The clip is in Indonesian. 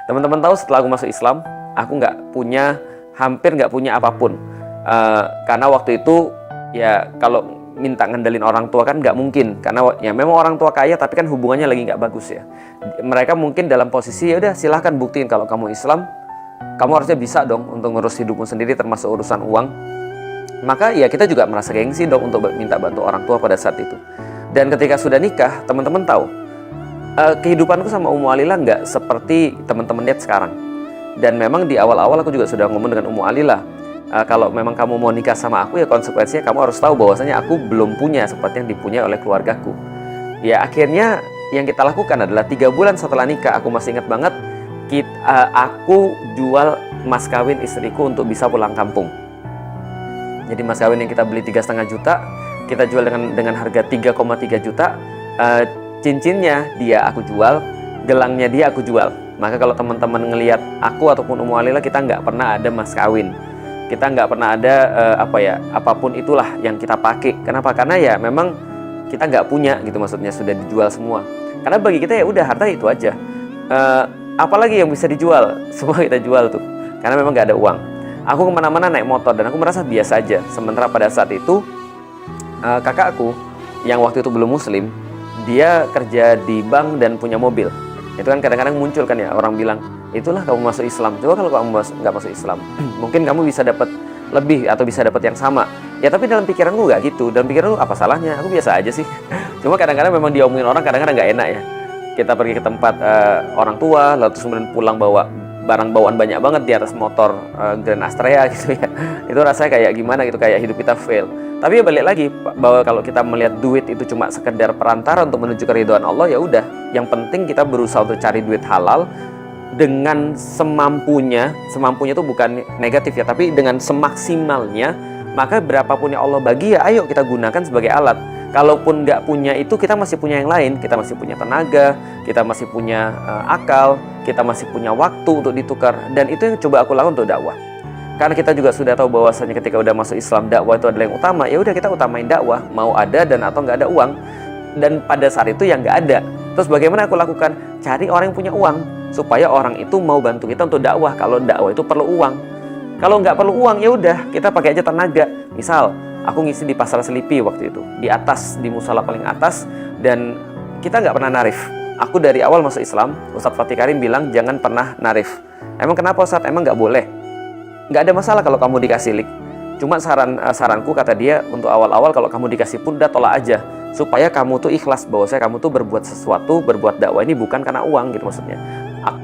Teman-teman tahu setelah aku masuk Islam, aku hampir nggak punya apapun. Karena waktu itu ya kalau minta ngendalin orang tua kan nggak mungkin, karena ya memang orang tua kaya tapi kan hubungannya lagi nggak bagus ya. Mereka mungkin dalam posisi ya udah silahkan buktiin kalau kamu Islam, kamu harusnya bisa dong untuk ngurus hidupmu sendiri termasuk urusan uang. Maka ya kita juga merasa gengsi dong untuk minta bantu orang tua pada saat itu. Dan ketika sudah nikah, teman-teman tahu kehidupanku sama Ummu Alila nggak seperti teman-teman lihat sekarang. Dan memang di awal-awal aku juga sudah ngomong dengan Ummu Alila, kalau memang kamu mau nikah sama aku ya konsekuensinya kamu harus tahu bahwasanya aku belum punya seperti yang dipunyai oleh keluargaku. Ya akhirnya yang kita lakukan adalah 3 bulan setelah nikah, aku masih ingat banget, aku jual mas kawin istriku untuk bisa pulang kampung. Jadi mas kawin yang kita beli 3,5 juta, kita jual dengan harga 3,3 juta. Cincinnya dia aku jual, gelangnya dia aku jual. Maka kalau teman-teman ngelihat aku ataupun Ummu Alila, kita nggak pernah ada mas kawin. Kita nggak pernah ada apapun itulah yang kita pakai. Kenapa? Karena ya memang kita nggak punya gitu, maksudnya sudah dijual semua. Karena bagi kita ya udah harta itu aja. Apalagi yang bisa dijual, semua kita jual tuh. Karena memang nggak ada uang. Aku kemana-mana naik motor dan aku merasa biasa aja. Sementara pada saat itu kakakku yang waktu itu belum muslim, dia kerja di bank dan punya mobil. Itu kan kadang-kadang muncul kan ya orang bilang, itulah kamu masuk Islam. Coba kalau kamu nggak masuk Islam, mungkin kamu bisa dapat lebih atau bisa dapat yang sama. Ya tapi dalam pikiranku nggak gitu. Dalam pikiranku apa salahnya? Aku biasa aja sih. Cuma kadang-kadang memang diomongin orang, kadang-kadang nggak enak ya. Kita pergi ke tempat orang tua, lalu kemudian pulang bawa barang bawaan banyak banget di atas motor Grand Astrea gitu ya. Itu rasanya kayak gimana gitu, kayak hidup kita fail. Tapi ya balik lagi bahwa kalau kita melihat duit itu cuma sekedar perantara untuk menuju keridhaan Allah, ya udah. Yang penting kita berusaha untuk cari duit halal dengan semampunya. Semampunya itu bukan negatif ya, tapi dengan semaksimalnya. Maka berapapun yang Allah bagi ya ayo kita gunakan sebagai alat. Kalaupun nggak punya itu, kita masih punya yang lain. Kita masih punya tenaga, kita masih punya akal, kita masih punya waktu untuk ditukar. Dan itu yang coba aku lakukan untuk dakwah. Karena kita juga sudah tahu bahwasanya ketika udah masuk Islam, dakwah itu adalah yang utama. Ya udah kita utamain dakwah, mau ada dan atau nggak ada uang. Dan pada saat itu yang nggak ada. Terus bagaimana aku lakukan? Cari orang yang punya uang supaya orang itu mau bantu kita untuk dakwah. Kalau dakwah itu perlu uang. Kalau nggak perlu uang ya udah kita pakai aja tenaga. Misal aku ngisi di Pasar Selipi waktu itu, di atas, di musola paling atas, dan kita nggak pernah narif. Aku dari awal masuk Islam, Ustadz Fatih Karim bilang jangan pernah narif. Emang kenapa Ustadz? Emang nggak boleh? Nggak ada masalah kalau kamu dikasih lik. Cuma saranku kata dia, untuk awal-awal kalau kamu dikasih pun udah tolak aja, supaya kamu tuh ikhlas bahwasanya kamu tuh berbuat sesuatu, berbuat dakwah ini bukan karena uang gitu maksudnya.